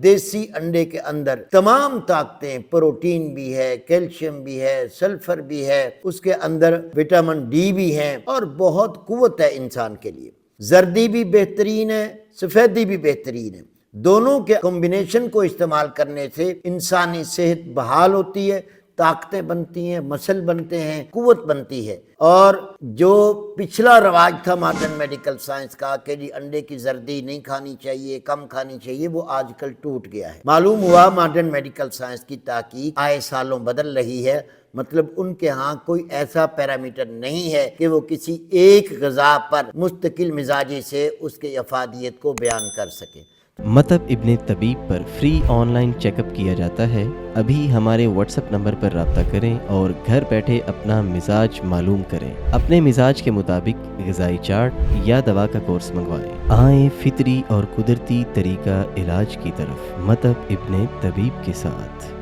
دیسی انڈے کے اندر تمام طاقتیں، پروٹین بھی ہے، کیلشیم بھی ہے، سلفر بھی ہے، اس کے اندر وٹامن ڈی بھی ہے اور بہت قوت ہے انسان کے لیے۔ زردی بھی بہترین ہے، سفیدی بھی بہترین ہے۔ دونوں کے کمبینیشن کو استعمال کرنے سے انسانی صحت بحال ہوتی ہے، طاقتیں بنتی ہیں، مسل بنتے ہیں، قوت بنتی ہے۔ اور جو پچھلا رواج تھا ماڈرن میڈیکل سائنس کا کہ جی انڈے کی زردی نہیں کھانی چاہیے، کم کھانی چاہیے، وہ آج کل ٹوٹ گیا ہے۔ معلوم ہوا ماڈرن میڈیکل سائنس کی تحقیق آئے سالوں بدل رہی ہے، مطلب ان کے ہاں کوئی ایسا پیرامیٹر نہیں ہے کہ وہ کسی ایک غذا پر مستقل مزاجی سے اس کے افادیت کو بیان کر سکے۔ مطب ابن طبیب پر free online check up کیا جاتا ہے۔ ابھی ہمارے واٹس ایپ نمبر پر رابطہ کریں اور گھر بیٹھے اپنا مزاج معلوم کریں۔ اپنے مزاج کے مطابق غذائی چارٹ یا دوا کا کورس منگوائیں۔ آئیں فطری اور قدرتی طریقہ علاج کی طرف، مطب ابن طبیب کے ساتھ۔